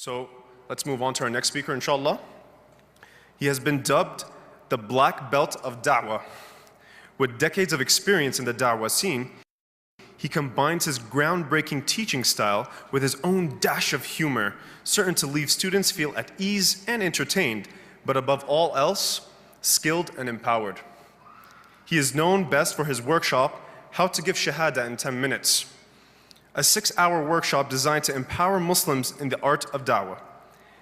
So let's move on to our next speaker, inshallah. He has been dubbed the Black Belt of Da'wah. With decades of experience in the Da'wah scene, he combines his groundbreaking teaching style with his own dash of humor, certain to leave students feel at ease and entertained, but above all else, skilled and empowered. He is known best for his workshop, How to Give Shahada in 10 Minutes, a 6-hour workshop designed to empower Muslims in the art of da'wah.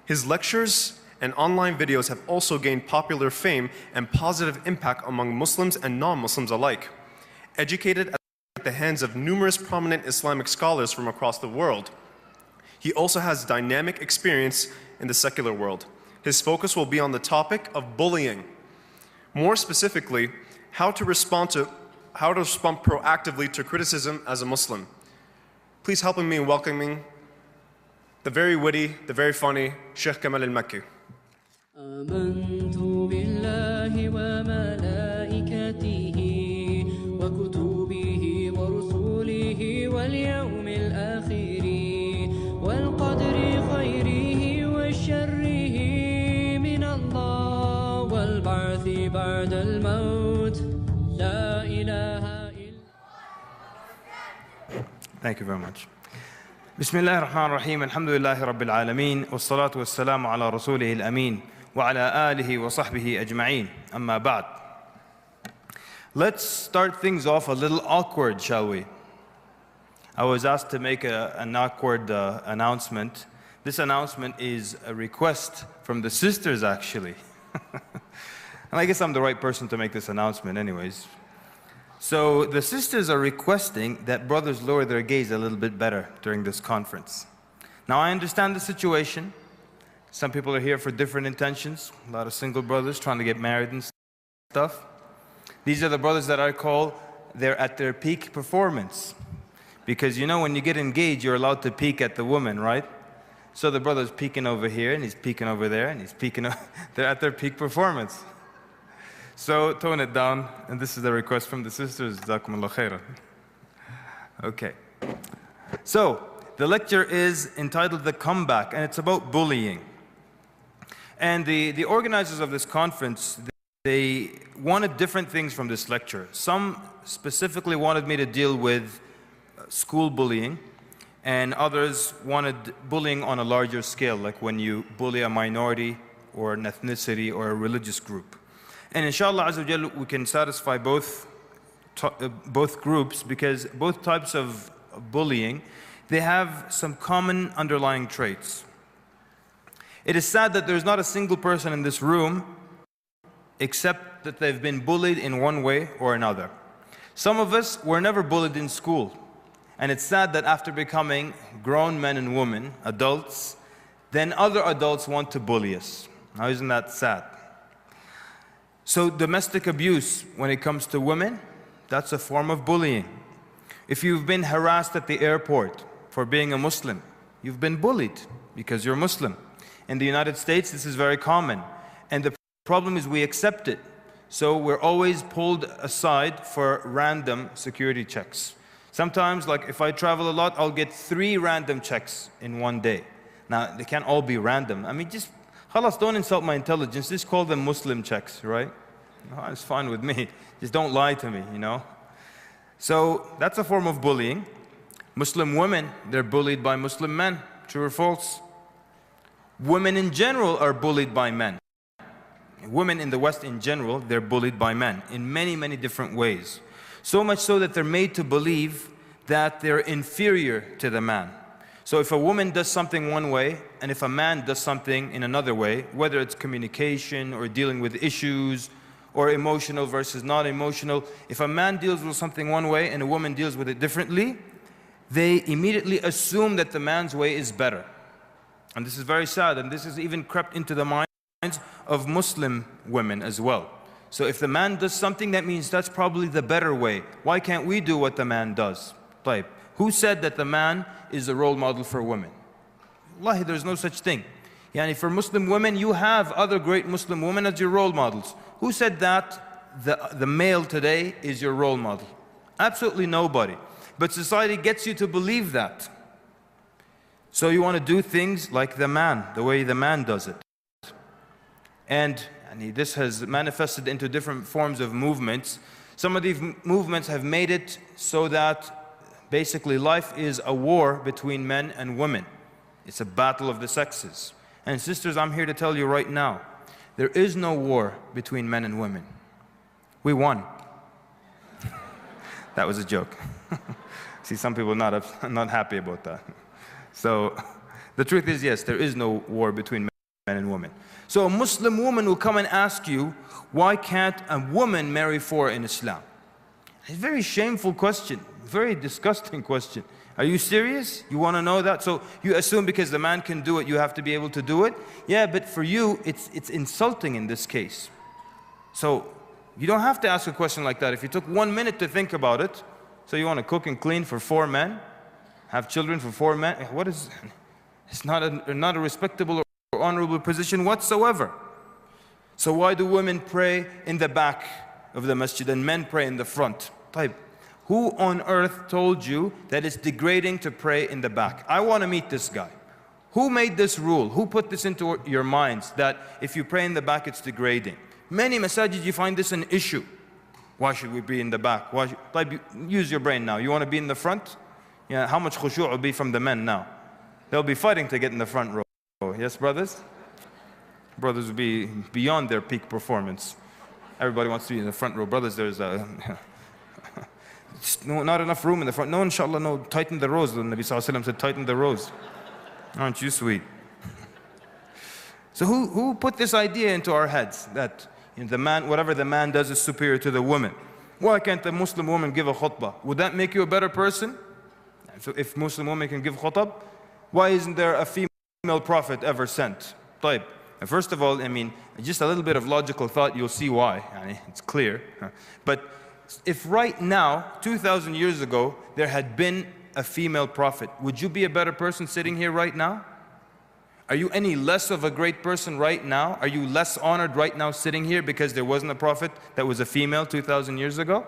His lectures and online videos have also gained popular fame and positive impact among Muslims and non-Muslims alike. Educated at the hands of numerous prominent Islamic scholars from across the world, he also has dynamic experience in the secular world. His focus will be on the topic of bullying. More specifically, how to respond proactively to criticism as a Muslim. Please help me in welcoming the very witty, the very funny Sheikh Kamal El Mekki. آمنت بالله وملائكته وكتبه ورسله واليوم الآخر والقدر خيره وشره من الله والبعث بعد الموت لا إله إلا. Thank you very much. بسم الله الرحمن الرحيم الحمد لله رب العالمين والصلاة والسلام على رسوله الأمين وعلى آله وصحبه أجمعين أما بعد. Let's start things off a little awkward, shall we? I was asked to make an awkward announcement. This announcement is a request from the sisters, actually. And I guess I'm the right person to make this announcement anyways. So the sisters are requesting that brothers lower their gaze a little bit better during this conference. Now I understand the situation. Some people are here for different intentions. A lot of single brothers trying to get married and stuff. These are the brothers that I call, they're at their peak performance. Because you know when you get engaged, you're allowed to peek at the woman, right? So the brother's peeking over here, and he's peeking over there, and he's peeking, they're at their peak performance. So tone it down, and this is the request from the sisters. Jazakumullah khairan. Okay. So the lecture is entitled The Comeback, and it's about bullying. And the organizers of this conference, they wanted different things from this lecture. Some specifically wanted me to deal with school bullying, and others wanted bullying on a larger scale, like when you bully a minority or an ethnicity or a religious group. And inshallah Azza wa Jal, we can satisfy both groups, because both types of bullying, they have some common underlying traits. It is sad that there's not a single person in this room except that they've been bullied in one way or another. Some of us were never bullied in school. And it's sad that after becoming grown men and women, adults, then other adults want to bully us. Now isn't that sad? So domestic abuse, when it comes to women, that's a form of bullying. If you've been harassed at the airport for being a Muslim, you've been bullied because you're Muslim. In the United States, this is very common. And the problem is we accept it. So we're always pulled aside for random security checks. Sometimes, like if I travel a lot, I'll get 3 random checks in one day. Now, they can't all be random. I mean, just, khalas, don't insult my intelligence. Just call them Muslim checks, right? No, it's fine with me. Just don't lie to me, you know? So, that's a form of bullying. Muslim women, they're bullied by Muslim men. True or false? Women in general are bullied by men. Women in the West in general, they're bullied by men in many, many different ways. So much so that they're made to believe that they're inferior to the man. So if a woman does something one way, and if a man does something in another way, whether it's communication or dealing with issues, or emotional versus not emotional, if a man deals with something one way and a woman deals with it differently, they immediately assume that the man's way is better. And this is very sad, and this has even crept into the minds of Muslim women as well. So if the man does something, that means that's probably the better way. Why can't we do what the man does? Type. Who said that the man is a role model for women? Wallahi, there's no such thing. Yani for Muslim women, you have other great Muslim women as your role models. Who said that the male today is your role model? Absolutely nobody. But society gets you to believe that. So you want to do things like the man, the way the man does it. And this has manifested into different forms of movements. Some of these movements have made it so that basically life is a war between men and women. It's a battle of the sexes. And sisters, I'm here to tell you right now, there is no war between men and women. We won. That was a joke. See, some people are not happy about that. So the truth is, yes, there is no war between men and women. So a Muslim woman will come and ask you, why can't a woman marry four in Islam? It's a very shameful question, very disgusting question. Are you serious? You want to know that? So you assume because the man can do it, you have to be able to do it? Yeah, but for you, it's insulting in this case. So you don't have to ask a question like that. If you took 1 minute to think about it, so you want to cook and clean for 4 men, have children for 4 men, what is, it's not a respectable or honorable position whatsoever. So why do women pray in the back of the masjid and men pray in the front? Who on earth told you that it's degrading to pray in the back? I want to meet this guy. Who made this rule? Who put this into your minds that if you pray in the back it's degrading? Many masajid you find this an issue. Why should we be in the back? Use your brain now. You want to be in the front? Yeah, how much khushu' will be from the men now? They'll be fighting to get in the front row. Yes, brothers? Brothers will be beyond their peak performance. Everybody wants to be in the front row. Brothers, there's not enough room in the front. No, inshallah, no, tighten the rows. The Nabi Sallallahu Alaihi Wasallam said, tighten the rows. Aren't you sweet? So who put this idea into our heads that the man, whatever the man does is superior to the woman? Why can't the Muslim woman give a khutbah? Would that make you a better person? So if Muslim woman can give khutbah, why isn't there a female prophet ever sent? First of all, just a little bit of logical thought, you'll see why. It's clear. But if right now, 2,000 years ago, there had been a female prophet, would you be a better person sitting here right now? Are you any less of a great person right now? Are you less honored right now sitting here because there wasn't a prophet that was a female 2,000 years ago?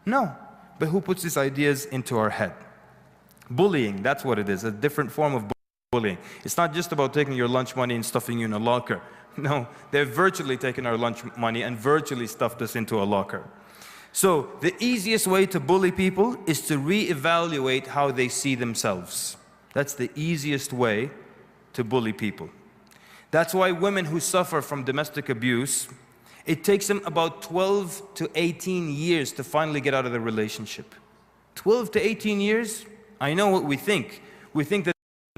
No. But who puts these ideas into our head? Bullying, that's what it is, a different form of bullying. It's not just about taking your lunch money and stuffing you in a locker. No, they've virtually taken our lunch money and virtually stuffed us into a locker. So the easiest way to bully people is to reevaluate how they see themselves. That's the easiest way to bully people. That's why women who suffer from domestic abuse, it takes them about 12 to 18 years to finally get out of the relationship. 12 to 18 years? I know what we think. We think that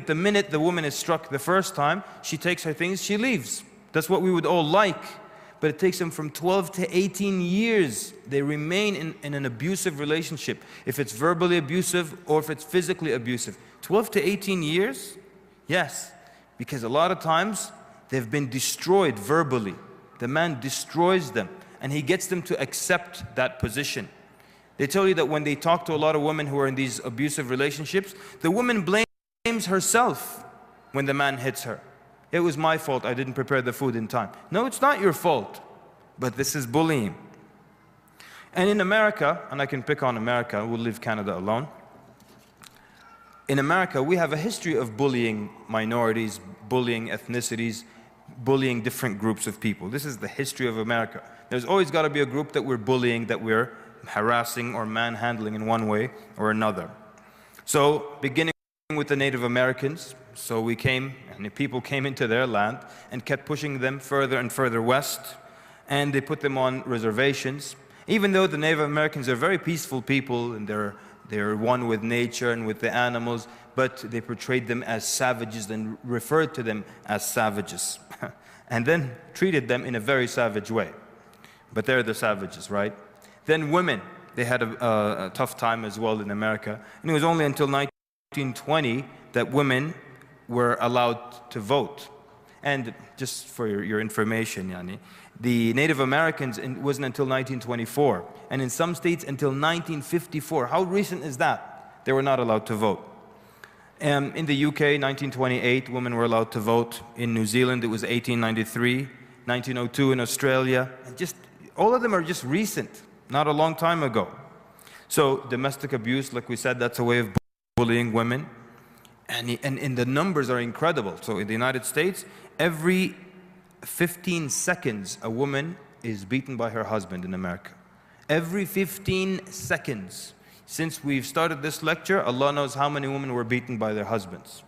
the minute the woman is struck the first time, she takes her things, she leaves. That's what we would all like. But it takes them from 12 to 18 years. They remain in an abusive relationship. If it's verbally abusive or if it's physically abusive. 12 to 18 years? Yes. Because a lot of times they've been destroyed verbally. The man destroys them and he gets them to accept that position. They tell you that when they talk to a lot of women who are in these abusive relationships, the woman blames herself when the man hits her. It was my fault, I didn't prepare the food in time. No, it's not your fault, but this is bullying. And in America, and I can pick on America, we'll leave Canada alone. In America, we have a history of bullying minorities, bullying ethnicities, bullying different groups of people. This is the history of America. There's always got to be a group that we're bullying, that we're harassing or manhandling in one way or another. So, beginning with the Native Americans, so we came, and the people came into their land and kept pushing them further and further west, and they put them on reservations. Even though the Native Americans are very peaceful people, and they're one with nature and with the animals, but they portrayed them as savages and referred to them as savages. And then treated them in a very savage way. But they're the savages, right? Then women, they had a tough time as well in America. And it was only until 1920 that women were allowed to vote. And just for your information, Yani, the Native Americans, it wasn't until 1924. And in some states until 1954. How recent is that? They were not allowed to vote. In the UK, 1928, women were allowed to vote. In New Zealand, it was 1893, 1902 in Australia. And just all of them are just recent, not a long time ago. So domestic abuse, like we said, that's a way of bullying women. And the numbers are incredible. So in the United States, every 15 seconds, a woman is beaten by her husband in America. Every 15 seconds. Since we've started this lecture, Allah knows how many women were beaten by their husbands.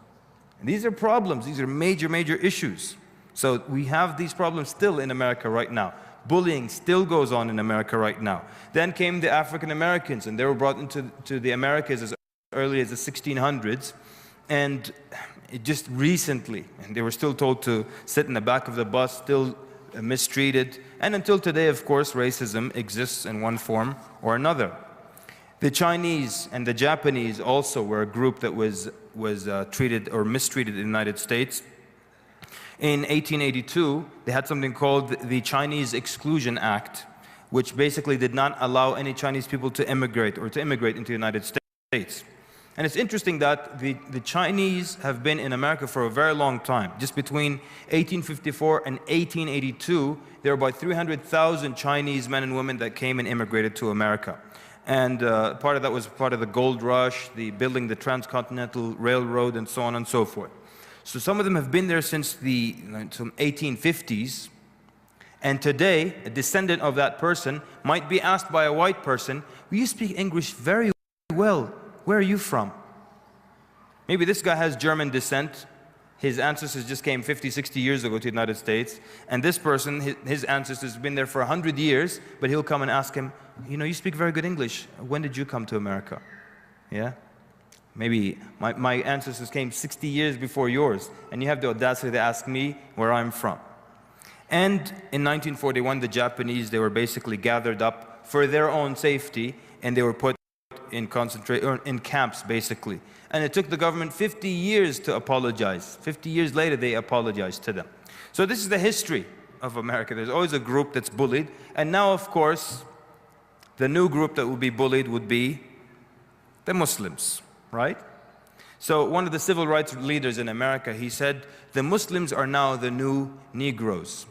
And these are problems. These are major, major issues. So we have these problems still in America right now. Bullying still goes on in America right now. Then came the African Americans, and they were brought into the Americas as early as the 1600s. And just recently, and they were still told to sit in the back of the bus, still mistreated. And until today, of course, racism exists in one form or another. The Chinese and the Japanese also were a group that was treated or mistreated in the United States. In 1882, they had something called the Chinese Exclusion Act, which basically did not allow any Chinese people to immigrate into the United States. And it's interesting that the Chinese have been in America for a very long time. Just between 1854 and 1882, there were about 300,000 Chinese men and women that came and immigrated to America. And part of that was part of the gold rush, the building the transcontinental railroad, and so on and so forth. So some of them have been there since the 1850s. And today, a descendant of that person might be asked by a white person, "Well, you speak English very well. Where are you from?" Maybe this guy has German descent. His ancestors just came 50, 60 years ago to the United States. And this person, his ancestors have been there for 100 years, but he'll come and ask him, "You know, you speak very good English. When did you come to America?" Yeah? Maybe my ancestors came 60 years before yours, and you have the audacity to ask me where I'm from. And in 1941, the Japanese, they were basically gathered up for their own safety, and they were put in camps, basically. And it took the government 50 years to apologize. 50 years later, they apologized to them. So this is the history of America. There's always a group that's bullied. And now, of course, the new group that will be bullied would be the Muslims, right? So one of the civil rights leaders in America, he said, the Muslims are now the new Negroes.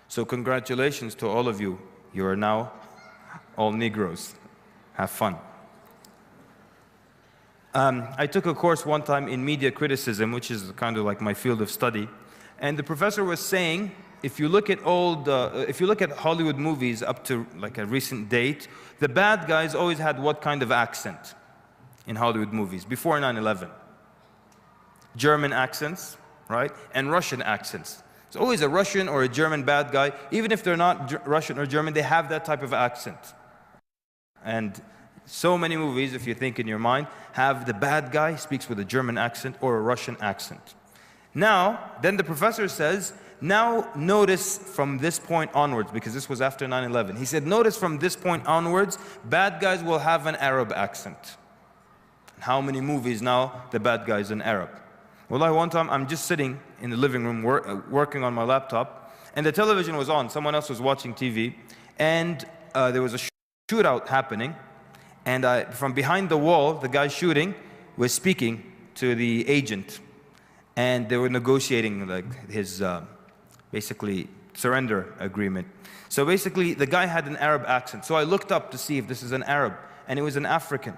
So congratulations to all of you. You are now all Negroes. Have fun. I took a course one time in media criticism, which is kind of like my field of study. And the professor was saying, if you look at Hollywood movies up to like a recent date, the bad guys always had what kind of accent in Hollywood movies before 9/11? German accents, right? And Russian accents. It's always a Russian or a German bad guy. Even if they're not Russian or German, they have that type of accent. And so many movies, if you think in your mind, have the bad guy speaks with a German accent or a Russian accent. Now, then the professor says, now notice from this point onwards, because this was after 9/11. He said, notice from this point onwards, bad guys will have an Arab accent. How many movies now, the bad guy is an Arab? Well, one time I'm just sitting in the living room working on my laptop, and the television was on. Someone else was watching TV, and there was a shootout happening. And from behind the wall, the guy shooting was speaking to the agent. And they were negotiating like his basically surrender agreement. So basically, the guy had an Arab accent. So I looked up to see if this is an Arab, and it was an African.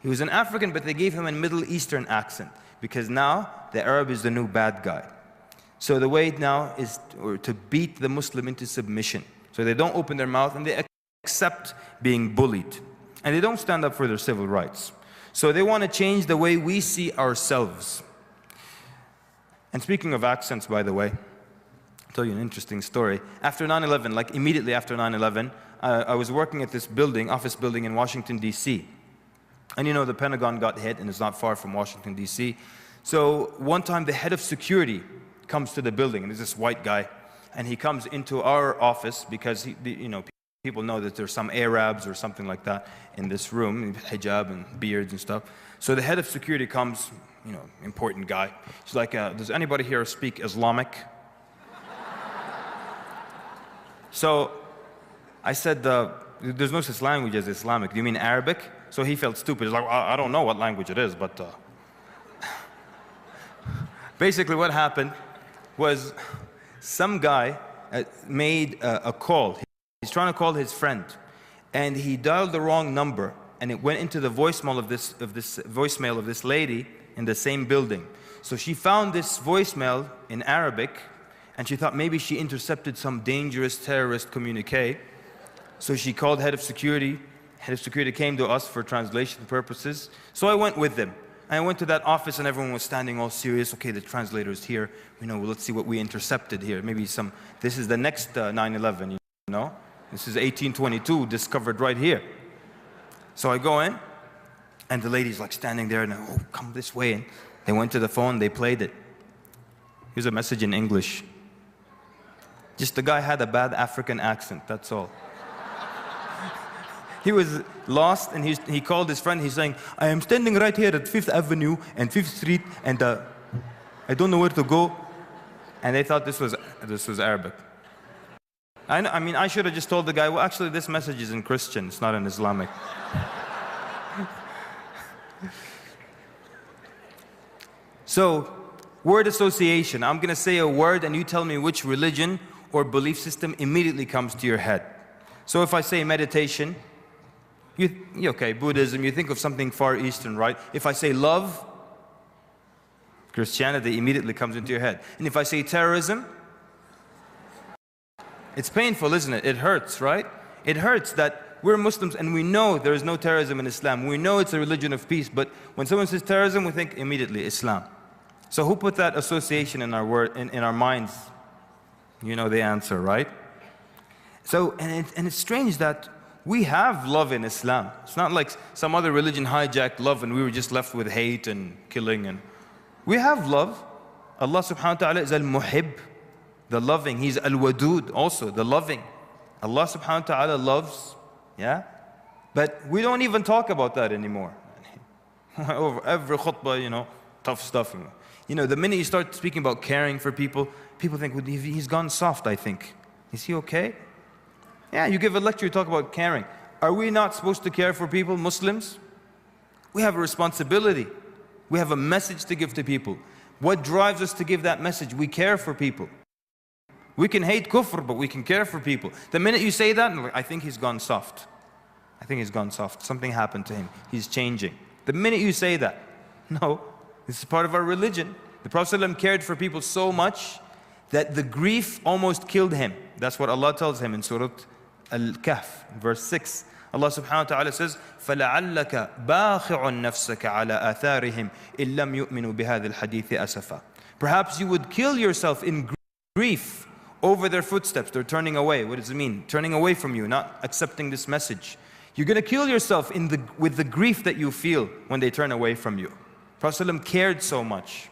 He was an African, but they gave him a Middle Eastern accent, because now the Arab is the new bad guy. So the way now is to beat the Muslim into submission. So they don't open their mouth, and they accept being bullied. And they don't stand up for their civil rights. So they want to change the way we see ourselves. And speaking of accents, by the way, I'll tell you an interesting story. After 9/11, like immediately after 9/11, I was working at this building, office building in Washington, D.C. And you know, the Pentagon got hit, and it's not far from Washington, D.C. So one time, the head of security comes to the building, and there's this white guy, and he comes into our office because people know that there's some Arabs or something like that in this room, hijab and beards and stuff. So the head of security comes, important guy. He's like, does anybody here speak Islamic? So I said, there's no such language as Islamic. Do you mean Arabic? So he felt stupid. He's like, I don't know what language it is, but basically what happened was some guy made a call. He's trying to call his friend, and he dialed the wrong number, and it went into the voicemail of this lady in the same building. So she found this voicemail in Arabic, and she thought maybe she intercepted some dangerous terrorist communique. So she called head of security. Head of security came to us for translation purposes. So I went with them. I went to that office and everyone was standing all serious. Okay, the translator is here. Let's see what we intercepted here. Maybe this is the next 9/11, you know? This is 1822, discovered right here. So I go in, and the lady's like standing there, and oh, come this way. And they went to the phone, they played it. Here's a message in English. Just the guy had a bad African accent, that's all. He was lost, and he called his friend. He's saying, I am standing right here at 5th Avenue and 5th Street, and I don't know where to go. And they thought this was Arabic. I should have just told the guy, well, actually, this message is in Christian. It's not in Islamic. So, word association. I'm going to say a word, and you tell me which religion or belief system immediately comes to your head. So if I say meditation, okay, Buddhism, you think of something Far Eastern, right? If I say love, Christianity immediately comes into your head. And if I say terrorism, it's painful, isn't it? It hurts, right? It hurts that we're Muslims and we know there is no terrorism in Islam. We know it's a religion of peace, but when someone says terrorism, we think immediately Islam. So who put that association in our minds? You know the answer, right? So, and it's strange that we have love in Islam. It's not like some other religion hijacked love and we were just left with hate and killing. And we have love. Allah subhanahu wa ta'ala is al-muhib, the loving. He's al-wadud also, the loving. Allah subhanahu wa ta'ala loves, yeah? But we don't even talk about that anymore. Over every khutbah, tough stuff. The minute you start speaking about caring for people, people think, well, he's gone soft, I think. Is he okay? Yeah, you give a lecture, you talk about caring. Are we not supposed to care for people, Muslims? We have a responsibility. We have a message to give to people. What drives us to give that message? We care for people. We can hate kufr, but we can care for people. The minute you say that, I think he's gone soft. I think he's gone soft. Something happened to him. He's changing. The minute you say that, no, this is part of our religion. The Prophet ﷺ cared for people so much that the grief almost killed him. That's what Allah tells him in Surah Al-Kahf, verse 6. Allah subhanahu wa ta'ala says, فَلَعَلَّكَ بَاخِعٌ نَفْسَكَ عَلَىٰ آثَارِهِمْ إِن لَمْ يُؤْمِنُوا بِهَذِا الْحَدِيثِ أَسَفًا. Perhaps you would kill yourself in grief over their footsteps. They're turning away. What does it mean? Turning away from you, not accepting this message. You're going to kill yourself with the grief that you feel when they turn away from you. Prophet ﷺ cared so much.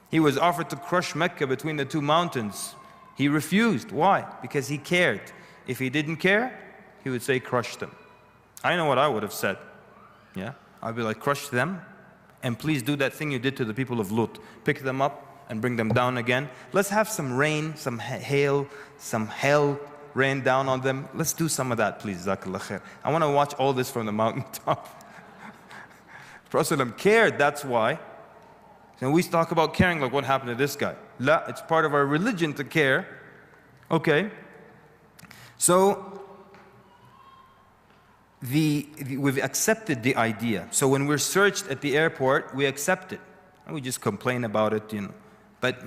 He was offered to crush Mecca between the two mountains. He refused. Why? Because he cared. If he didn't care, he would say, crush them. I know what I would have said. Yeah? I'd be like, crush them, and please do that thing you did to the people of Lut. Pick them up and bring them down again. Let's have some rain, some hail, some hell rain down on them. Let's do some of that, please. Jazakallah khair. I want to watch all this from the mountaintop. Prophet ﷺ cared, that's why. And we talk about caring like what happened to this guy. La, it's part of our religion to care. Okay. So, we've accepted the idea. So when we're searched at the airport, we accept it. And we just complain about it, But,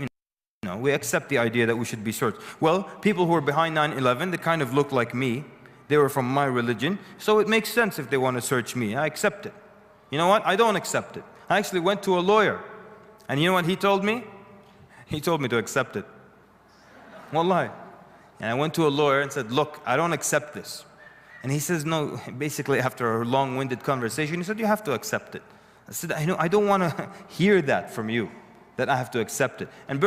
we accept the idea that we should be searched. Well, people who were behind 9/11, they kind of look like me. They were from my religion. So it makes sense if they want to search me. I accept it. You know what? I don't accept it. I actually went to a lawyer. And you know what he told me? He told me to accept it. Wallahi. And I went to a lawyer and said, look, I don't accept this. And he says, no, basically after a long-winded conversation, he said, you have to accept it. I said, I don't want to hear that from you, that I have to accept it. And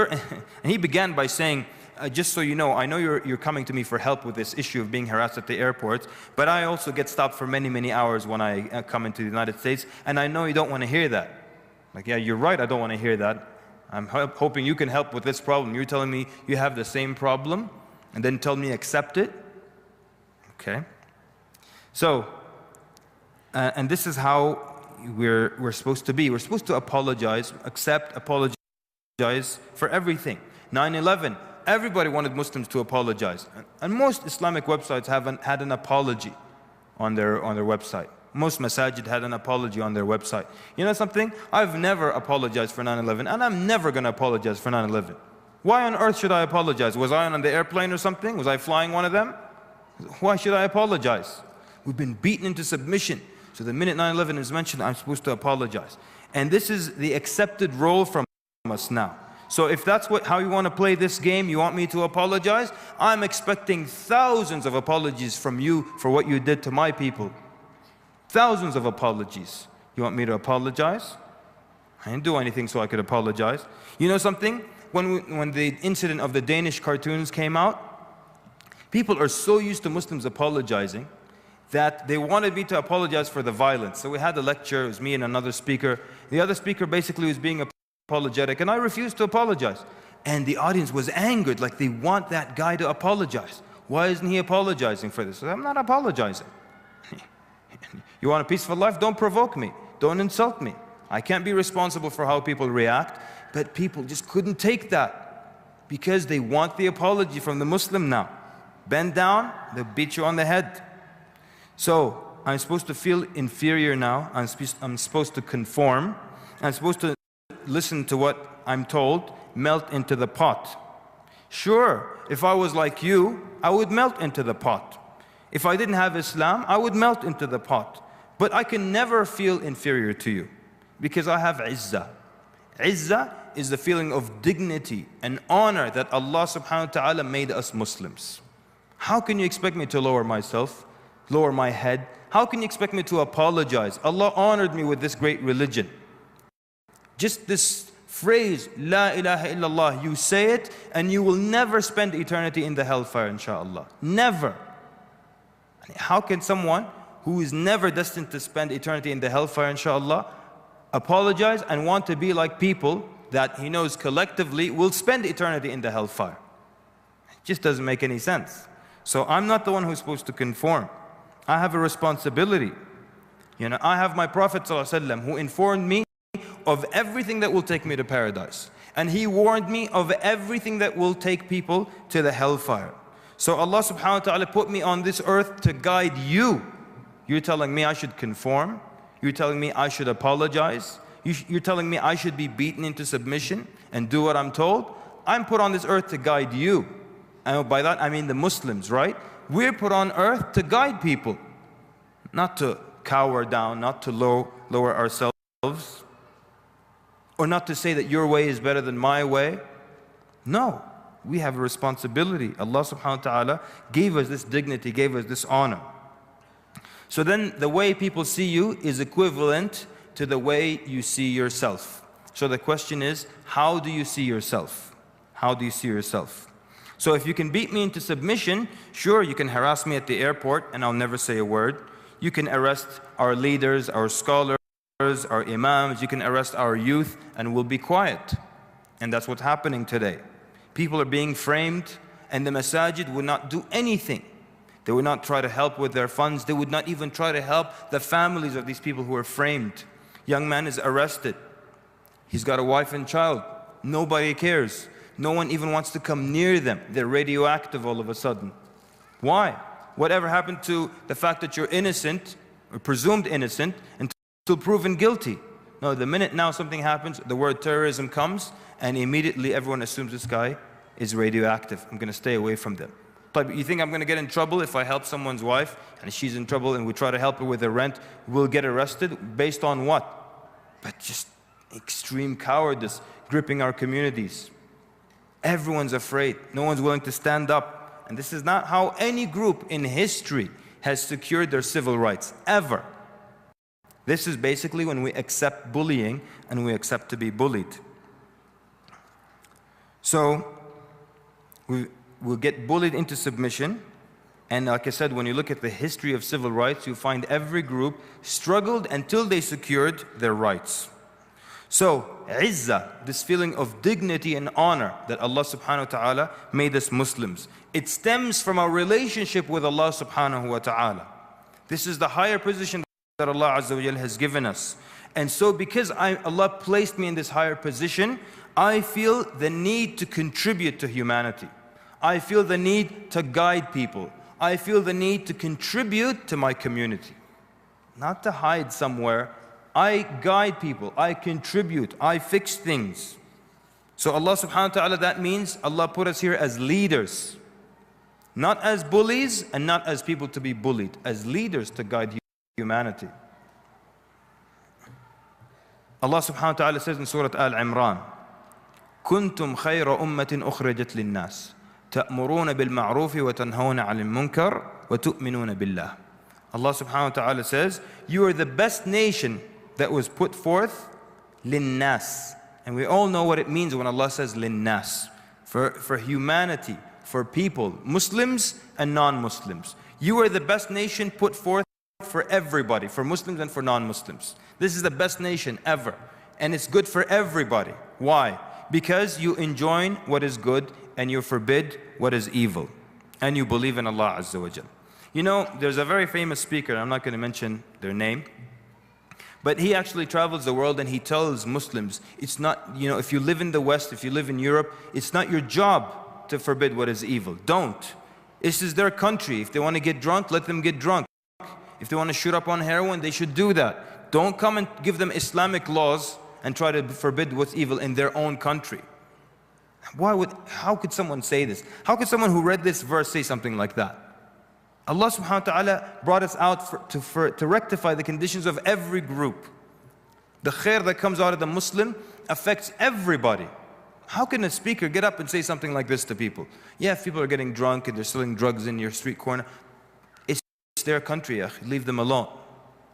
he began by saying, just so you know, I know you're coming to me for help with this issue of being harassed at the airports, but I also get stopped for many, many hours when I come into the United States, and I know you don't want to hear that. Like, yeah, you're right, I don't want to hear that. I'm hoping you can help with this problem. You're telling me you have the same problem, and then tell me accept it? Okay. So, and this is how we're supposed to be. We're supposed to apologize, apologize for everything. 9/11, everybody wanted Muslims to apologize. And most Islamic websites haven't had an apology on their website. Most masajid had an apology on their website. You know something? I've never apologized for 9/11, and I'm never going to apologize for 9/11. Why on earth should I apologize? Was I on the airplane or something? Was I flying one of them? Why should I apologize? We've been beaten into submission. So the minute 9/11 is mentioned, I'm supposed to apologize. And this is the accepted role from us now. So if that's how you want to play this game, you want me to apologize, I'm expecting thousands of apologies from you for what you did to my people. Thousands of apologies. You want me to apologize? I didn't do anything so I could apologize. You know something? When the incident of the Danish cartoons came out, people are so used to Muslims apologizing that they wanted me to apologize for the violence. So we had a lecture, it was me and another speaker. The other speaker basically was being apologetic, and I refused to apologize. And the audience was angered, like they want that guy to apologize. Why isn't he apologizing for this? I said, I'm not apologizing. You want a peaceful life? Don't provoke me. Don't insult me. I can't be responsible for how people react, but people just couldn't take that because they want the apology from the Muslim now. Bend down, they'll beat you on the head. So I'm supposed to feel inferior now. I'm supposed to conform. I'm supposed to listen to what I'm told, melt into the pot. Sure, if I was like you, I would melt into the pot. If I didn't have Islam, I would melt into the pot. But I can never feel inferior to you because I have izzah. Izzah is the feeling of dignity and honor that Allah subhanahu wa ta'ala made us Muslims. How can you expect me to lower myself, lower my head? How can you expect me to apologize? Allah honored me with this great religion. Just this phrase, La ilaha illallah, you say it and you will never spend eternity in the hellfire, inshallah. Never. How can someone who is never destined to spend eternity in the hellfire, inshallah, apologize and want to be like people that he knows collectively will spend eternity in the hellfire? It just doesn't make any sense. So I'm not the one who's supposed to conform. I have a responsibility. You know, I have my Prophet ﷺ who informed me of everything that will take me to paradise. And he warned me of everything that will take people to the hellfire. So Allah subhanahu wa ta'ala put me on this earth to guide you. You're telling me I should conform. You're telling me I should apologize. You're telling me I should be beaten into submission and do what I'm told. I'm put on this earth to guide you. And by that I mean the Muslims, right? We're put on earth to guide people. Not to cower down, not to lower ourselves. Or not to say that your way is better than my way. No, we have a responsibility. Allah subhanahu wa ta'ala gave us this dignity, gave us this honor. So then the way people see you is equivalent to the way you see yourself. So the question is, how do you see yourself? How do you see yourself? So if you can beat me into submission, sure, you can harass me at the airport and I'll never say a word. You can arrest our leaders, our scholars, our imams, you can arrest our youth and we'll be quiet. And that's what's happening today. People are being framed and the masajid would not do anything. They would not try to help with their funds. They would not even try to help the families of these people who are framed. Young man is arrested. He's got a wife and child. Nobody cares. No one even wants to come near them. They're radioactive all of a sudden. Why? Whatever happened to the fact that you're innocent or presumed innocent until proven guilty? No, the minute now something happens, the word terrorism comes and immediately everyone assumes this guy is radioactive. I'm going to stay away from them. But you think I'm going to get in trouble if I help someone's wife and she's in trouble and we try to help her with her rent? We'll get arrested based on what? But just extreme cowardice gripping our communities. Everyone's afraid. No one's willing to stand up. And this is not how any group in history has secured their civil rights, ever. This is basically when we accept bullying and we accept to be bullied. So we'll get bullied into submission. And like I said, when you look at the history of civil rights, you find every group struggled until they secured their rights. So, izzah, this feeling of dignity and honor that Allah subhanahu wa ta'ala made us Muslims, it stems from our relationship with Allah subhanahu wa ta'ala. This is the higher position that Allah azza wa jal has given us. And so because Allah placed me in this higher position, I feel the need to contribute to humanity. I feel the need to guide people. I feel the need to contribute to my community. not to hide somewhere. I guide people, I contribute, I fix things. So Allah subhanahu wa ta'ala, that means Allah put us here as leaders. Not as bullies and not as people to be bullied, as leaders to guide humanity. Allah subhanahu wa ta'ala says in Surah Al-Imran, كنتم خير أمة أخرجت للناس تأمرون بالمعروف وتنهون عن المنكر وتؤمنون بالله. Allah subhanahu wa ta'ala says, you are the best nation that was put forth للناس. And we all know what it means when Allah says للناس. For humanity, for people, Muslims and non-Muslims. You are the best nation put forth for everybody, for Muslims and for non-Muslims. This is the best nation ever. And it's good for everybody. Why? Because you enjoin what is good and you forbid what is evil. And you believe in Allah Azza wa Jal. You know, there's a very famous speaker, I'm not going to mention their name, but he actually travels the world and he tells Muslims, it's not, you know, if you live in the West, if you live in Europe, it's not your job to forbid what is evil. Don't. This is their country. If they want to get drunk, let them get drunk. If they want to shoot up on heroin, they should do that. Don't come and give them Islamic laws and try to forbid what's evil in their own country. How could someone say this? How could someone who read this verse say something like that? Allah subhanahu wa ta'ala brought us out to rectify the conditions of every group. The khair that comes out of the Muslim affects everybody. How can a speaker get up and say something like this to people? Yeah, if people are getting drunk and they're selling drugs in your street corner, it's their country, leave them alone.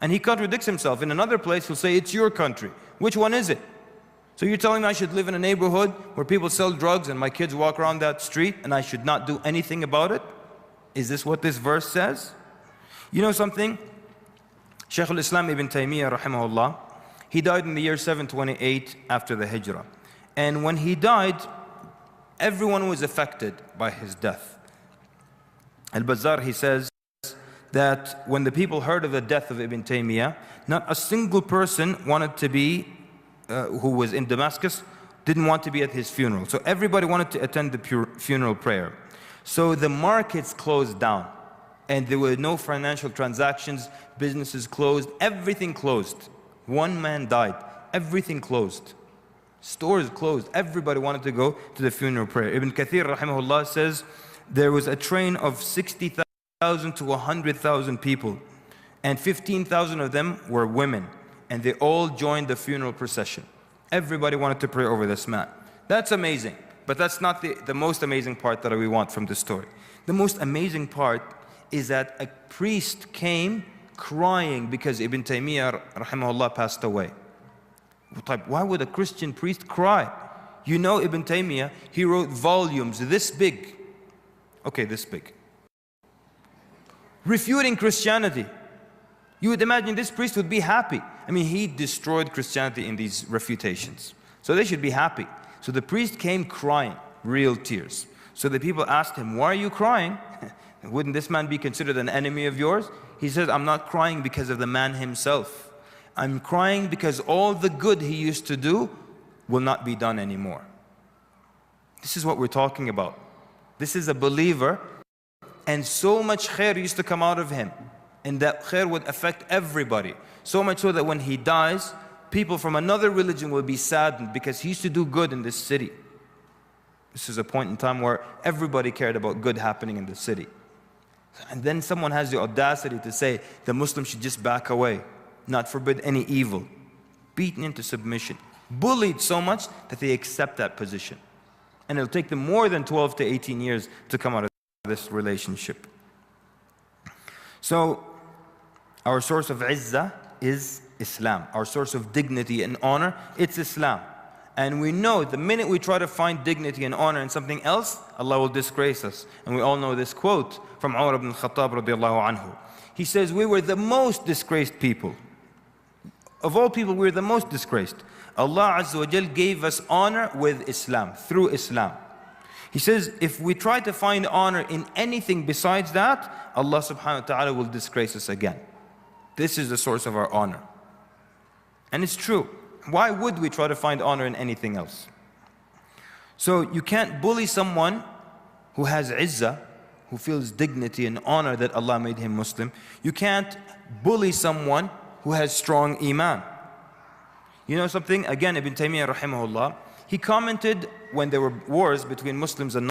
And he contradicts himself. In another place, he'll say, it's your country. Which one is it? So you're telling me I should live in a neighborhood where people sell drugs and my kids walk around that street and I should not do anything about it? Is this what this verse says? You know something? Shaykh al-Islam ibn Taymiyyah rahimahullah, he died in the year 728 after the Hijrah. And when he died, everyone was affected by his death. Al-Bazzar, he says that when the people heard of the death of Ibn Taymiyyah, not a single person wanted to be, who was in Damascus, didn't want to be at his funeral. So everybody wanted to attend the funeral prayer. So the markets closed down and there were no financial transactions, businesses closed, everything closed. One man died, everything closed. Stores closed, everybody wanted to go to the funeral prayer. Ibn Kathir rahimahullah says there was a train of 60,000 to 100,000 people and 15,000 of them were women and they all joined the funeral procession. Everybody wanted to pray over this man. That's amazing. But that's not the most amazing part that we want from this story. The most amazing part is that a priest came crying because Ibn Taymiyyah rahimahullah passed away. Why would a Christian priest cry? You know Ibn Taymiyyah, he wrote volumes this big. Okay, this big. Refuting Christianity. You would imagine this priest would be happy. I mean, he destroyed Christianity in these refutations. So they should be happy. So the priest came crying, real tears. So the people asked him, why are you crying? Wouldn't this man be considered an enemy of yours? He said, I'm not crying because of the man himself. I'm crying because all the good he used to do will not be done anymore. This is what we're talking about. This is a believer, and so much khair used to come out of him. And that khair would affect everybody. So much so that when he dies, people from another religion will be saddened because he used to do good in this city. This is a point in time where everybody cared about good happening in the city. And then someone has the audacity to say the Muslims should just back away, not forbid any evil. Beaten into submission. Bullied so much that they accept that position. And it'll take them more than 12 to 18 years to come out of this relationship. So, our source of izzah is Islam. Our source of dignity and honor, it's Islam. And we know the minute we try to find dignity and honor in something else, Allah will disgrace us. And we all know this quote from Umar ibn Khattab radiallahu anhu. He says, we were the most disgraced people. Of all people, we were the most disgraced. Allah Azza wa Jal gave us honor with Islam, through Islam. He says, if we try to find honor in anything besides that, Allah subhanahu wa ta'ala will disgrace us again. This is the source of our honor. And it's true. Why would we try to find honor in anything else? So you can't bully someone who has izzah who feels dignity and honor that Allah made him Muslim. You can't bully someone who has strong iman. You know something? Again, Ibn Taymiyyah rahimahullah, he commented when there were wars between Muslims and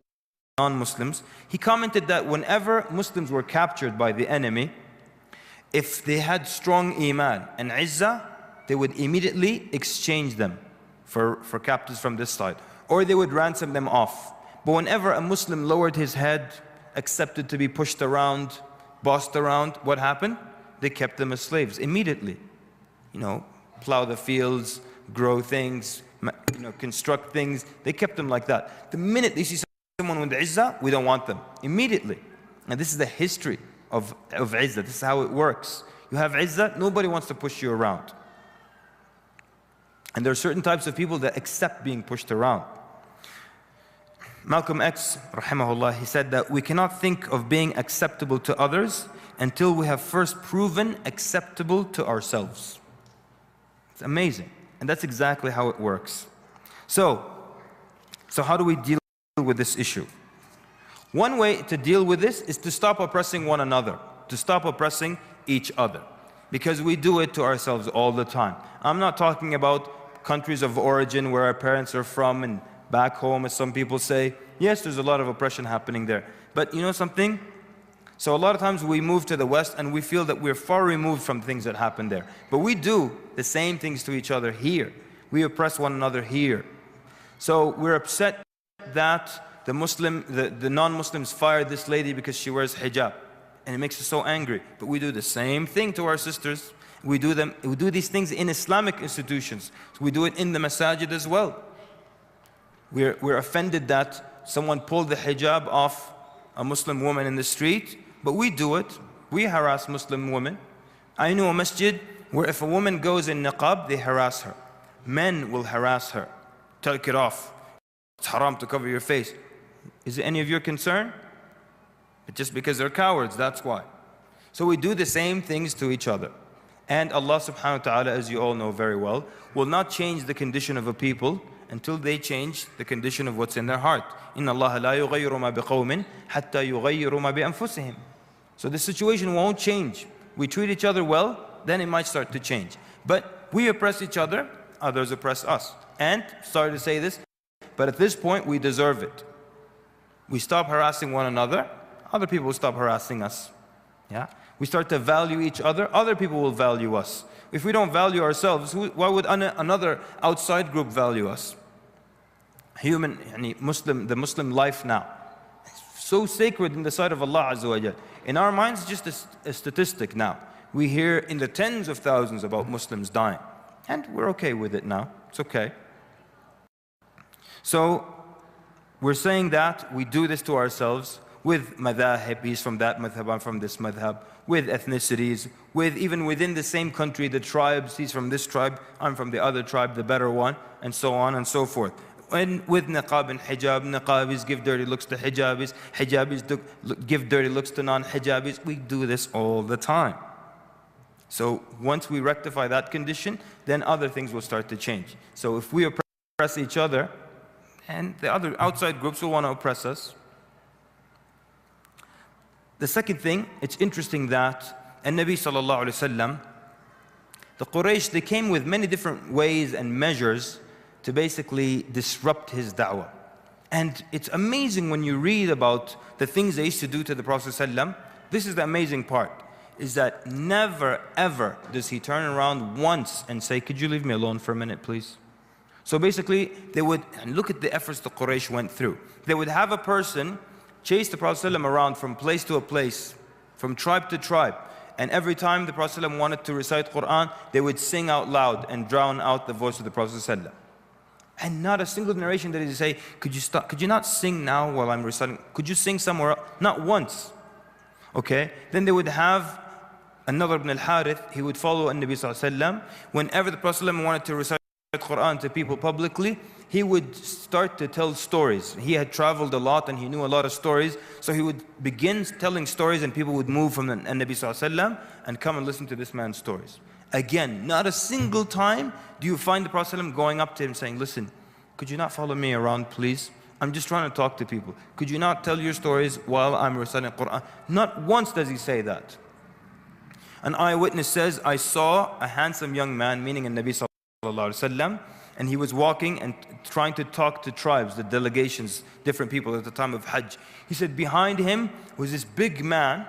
non-Muslims, he commented that whenever Muslims were captured by the enemy, if they had strong iman and izzah, they would immediately exchange them for captives from this side, or they would ransom them off. But whenever a Muslim lowered his head, accepted to be pushed around, bossed around, what happened? They kept them as slaves immediately. You know, plow the fields, grow things, you know, construct things. They kept them like that. The minute they see someone with izzah, we don't want them. Immediately. And this is the history of izzah. This is how it works. You have izzah, nobody wants to push you around. And there are certain types of people that accept being pushed around. Malcolm X, rahimahullah, he said that we cannot think of being acceptable to others until we have first proven acceptable to ourselves. It's amazing. And that's exactly how it works. So how do we deal with this issue? One way to deal with this is to stop oppressing one another, to stop oppressing each other. Because we do it to ourselves all the time. I'm not talking about countries of origin where our parents are from and back home, as some people say. Yes, there's a lot of oppression happening there. But you know something? So a lot of times we move to the West and we feel that we're far removed from things that happen there. But we do the same things to each other here. We oppress one another here. So we're upset that the non-Muslims fired this lady because she wears hijab. And it makes us so angry. But we do the same thing to our sisters. We do these things in Islamic institutions. So we do it in the masajid as well. We're offended that someone pulled the hijab off a Muslim woman in the street, but we do it. We harass Muslim women. I know a masjid where if a woman goes in niqab, they harass her. Men will harass her. Take it off. It's haram to cover your face. Is it any of your concern? But just because they're cowards, that's why. So we do the same things to each other. And Allah subhanahu wa ta'ala, as you all know very well, will not change the condition of a people until they change the condition of what's in their heart. إِنَّ اللَّهَ لَا يُغَيِّرُ مَا بِقَوْمٍ حَتَّى يُغَيِّرُ مَا بِأَنفُسِهِمْ. So the situation won't change. We treat each other well, then it might start to change. But we oppress each other, others oppress us. And, sorry to say this, but at this point we deserve it. We stop harassing one another, other people will stop harassing us. Yeah? We start to value each other, other people will value us. If we don't value ourselves, why would another outside group value us? The Muslim life now, it's so sacred in the sight of Allah Azza wa Jal. In our minds, it's just a statistic now. We hear in the tens of thousands about Muslims dying. And we're okay with it now. It's okay. So, we're saying that we do this to ourselves with madhahib, he's from that madhab, I'm from this madhab, with ethnicities, even within the same country, the tribes, he's from this tribe, I'm from the other tribe, the better one, and so on and so forth. And with niqab and hijab, niqabis give dirty looks to hijabis, hijabis give dirty looks to non-hijabis. We do this all the time. So once we rectify that condition, then other things will start to change. So if we oppress each other, and the other outside groups will want to oppress us. The second thing, it's interesting that Nabi sallallahu alayhi wasallam, the Quraysh, they came with many different ways and measures to basically disrupt his da'wah. And it's amazing when you read about the things they used to do to the Prophet sallallahu. This is the amazing part, is that never ever does he turn around once and say, could you leave me alone for a minute, please? So basically, they would, and look at the efforts the Quraysh went through. They would have a person chase the Prophet ﷺ around from place to a place, from tribe to tribe. And every time the Prophet ﷺ wanted to recite Quran, they would sing out loud and drown out the voice of the Prophet ﷺ. And not a single narration did he say, could you stop? Could you not sing now while I'm reciting? Could you sing somewhere else? Not once. Okay? Then they would have another ibn al-Harith, he would follow Nabi ﷺ. Whenever the Prophet ﷺ wanted to recite Quran to people publicly, he would start to tell stories. He had traveled a lot and he knew a lot of stories, so he would begin telling stories and people would move from the Nabi ﷺ and come and listen to this man's stories. Again, not a single time do you find the Prophet ﷺ going up to him saying, listen, could you not follow me around, please? I'm just trying to talk to people. Could you not tell your stories while I'm reciting Quran? Not once does he say that. An eyewitness says, I saw a handsome young man, meaning a Nabi sallallahu alaihi wasallam, and he was walking and trying to talk to tribes, the delegations, different people at the time of Hajj. He said behind him was this big man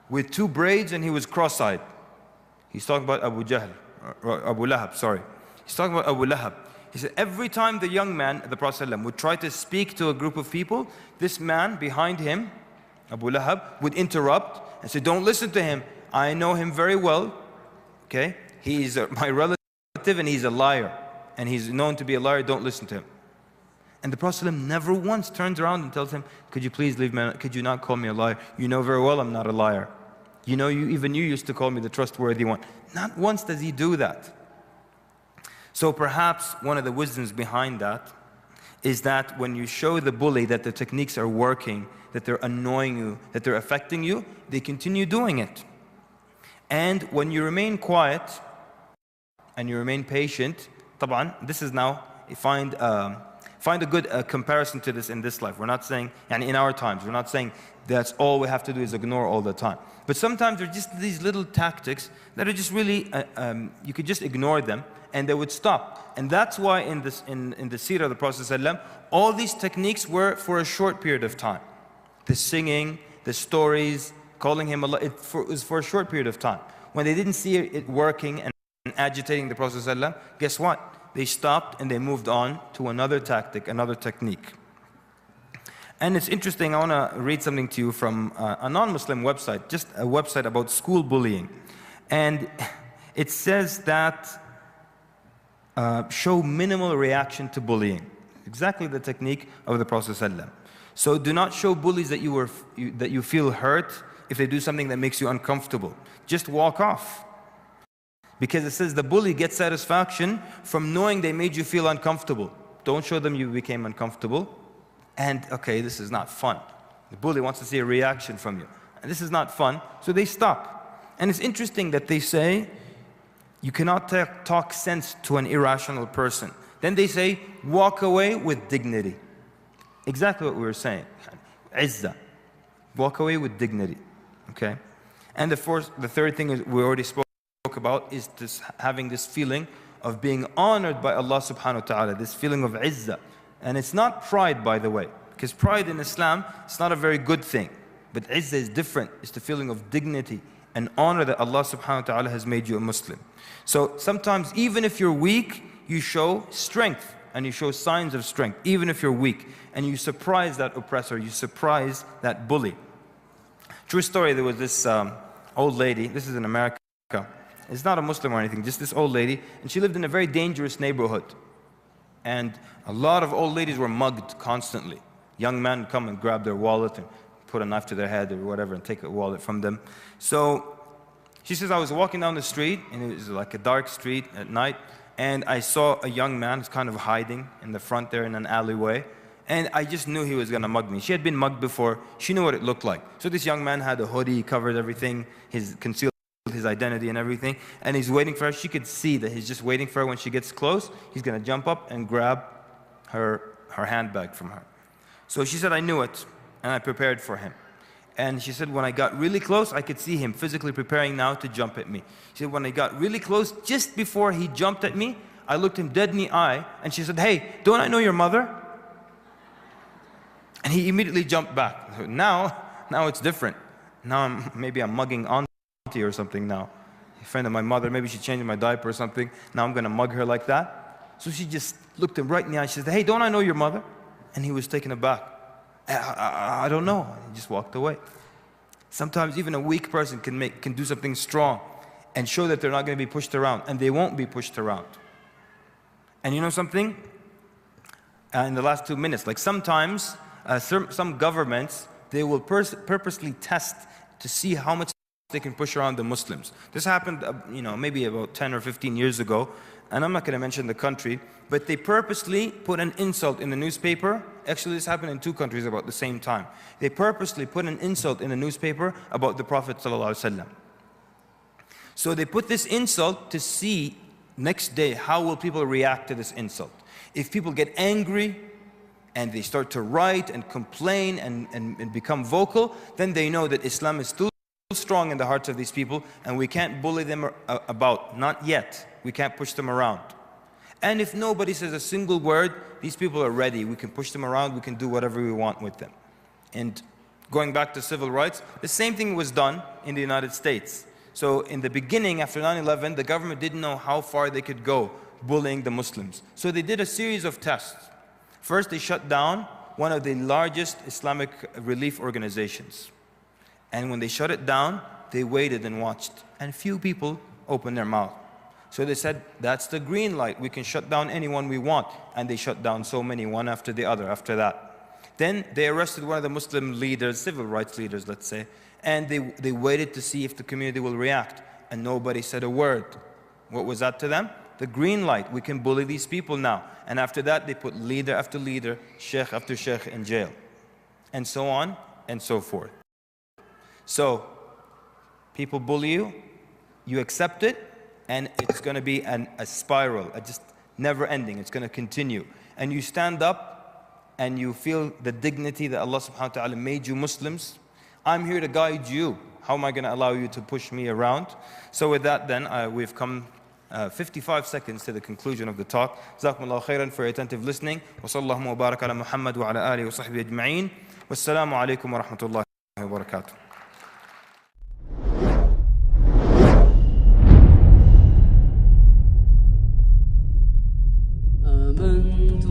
with 2 braids, and he was cross-eyed. He's talking about Abu Jahl, or Abu Lahab, sorry. He's talking about Abu Lahab. He said every time the young man, the Prophet ﷺ, would try to speak to a group of people, this man behind him, Abu Lahab, would interrupt and say, don't listen to him. I know him very well. Okay? He's my relative and he's a liar. And he's known to be a liar, don't listen to him. And the Prophet ﷺ never once turns around and tells him, could you please leave me, could you not call me a liar? You know very well I'm not a liar. You know, even you used to call me the trustworthy one. Not once does he do that. So perhaps one of the wisdoms behind that is that when you show the bully that the techniques are working, that they're annoying you, that they're affecting you, they continue doing it. And when you remain quiet and you remain patient, طبعا, this is now, find a good comparison to this in this life. We're not saying, and in our times, we're not saying that's all we have to do is ignore all the time. But sometimes there are just these little tactics that are just really, you could just ignore them and they would stop. And that's why in the seerah of the Prophet ﷺ, all these techniques were for a short period of time. The singing, the stories, calling him Allah, it was for a short period of time. When they didn't see it working and agitating the Prophet ﷺ, guess what? They stopped and they moved on to another tactic, another technique. And it's interesting, I want to read something to you from a non-Muslim website, just a website about school bullying. And it says that show minimal reaction to bullying. Exactly the technique of the Prophet ﷺ. So do not show bullies that you feel hurt if they do something that makes you uncomfortable. Just walk off. Because it says the bully gets satisfaction from knowing they made you feel uncomfortable. Don't show them you became uncomfortable. And okay, this is not fun. The bully wants to see a reaction from you. And this is not fun, so they stop. And it's interesting that they say, you cannot talk sense to an irrational person. Then they say, walk away with dignity. Exactly what we were saying. Izzah. Walk away with dignity. Okay? And the third thing is we already spoke about is this, having this feeling of being honored by Allah subhanahu wa ta'ala, this feeling of izzah. And it's not pride, by the way, because pride in Islam, it's not a very good thing. But izzah is different. It's the feeling of dignity and honor that Allah subhanahu wa ta'ala has made you a Muslim. So sometimes, even if you're weak, you show strength and you show signs of strength, even if you're weak. And you surprise that oppressor, you surprise that bully. True story, there was this old lady, this is in America. It's not a Muslim or anything, just this old lady, and she lived in a very dangerous neighborhood. And a lot of old ladies were mugged constantly. Young men come and grab their wallet and put a knife to their head or whatever and take a wallet from them. So she says, I was walking down the street, and it was like a dark street at night, and I saw a young man who's kind of hiding in the front there in an alleyway, and I just knew he was going to mug me. She had been mugged before. She knew what it looked like. So this young man had a hoodie, covered everything, concealed his identity and everything, and he's waiting for her. She could see that he's just waiting for her. When she gets close, he's going to jump up and grab her handbag from her. So she said, I knew it, and I prepared for him. And she said, when I got really close, I could see him physically preparing now to jump at me. She said, when I got really close, just before he jumped at me, I looked him dead in the eye, and she said, hey, don't I know your mother? And he immediately jumped back. Now it's different. Now maybe I'm mugging auntie or something now. A friend of my mother, maybe she changed my diaper or something. Now I'm going to mug her like that. So she just looked him right in the eye. She said, hey, don't I know your mother? And he was taken aback. I don't know. He just walked away. Sometimes even a weak person can do something strong and show that they're not going to be pushed around, and they won't be pushed around. And you know something? In the last 2 minutes, like sometimes some governments, they will purposely test to see how much they can push around the Muslims. This happened, maybe about 10 or 15 years ago, and I'm not going to mention the country, but they purposely put an insult in the newspaper. Actually, this happened in 2 countries about the same time. They purposely put an insult in the newspaper about the Prophet ﷺ. So they put this insult to see next day how will people react to this insult. If people get angry and they start to write and complain and become vocal, then they know that Islam is still strong in the hearts of these people, and we can't bully them about, not yet. We can't push them around. And if nobody says a single word, these people are ready. We can push them around, we can do whatever we want with them. And going back to civil rights, the same thing was done in the United States. So in the beginning, after 9/11, the government didn't know how far they could go bullying the Muslims. So they did a series of tests. First, they shut down one of the largest Islamic relief organizations. And when they shut it down, they waited and watched. And few people opened their mouth. So they said, that's the green light. We can shut down anyone we want. And they shut down so many, one after the other after that. Then they arrested one of the Muslim leaders, civil rights leaders, let's say, and they waited to see if the community will react. And nobody said a word. What was that to them? The green light. We can bully these people now. And after that, they put leader after leader, sheikh after sheikh in jail. And so on and so forth. So, people bully you, you accept it, and it's going to be a spiral, just never ending. It's going to continue. And you stand up and you feel the dignity that Allah subhanahu wa ta'ala made you Muslims. I'm here to guide you. How am I going to allow you to push me around? So with that then, we've come 55 seconds to the conclusion of the talk. Jazakumullahu khairan for your attentive listening. Wa sallallahu wa barak ala Muhammad wa ala alihi wa sahbihi ajma'in. Wassalamu alaikum wa rahmatullahi wa barakatuh. آمنت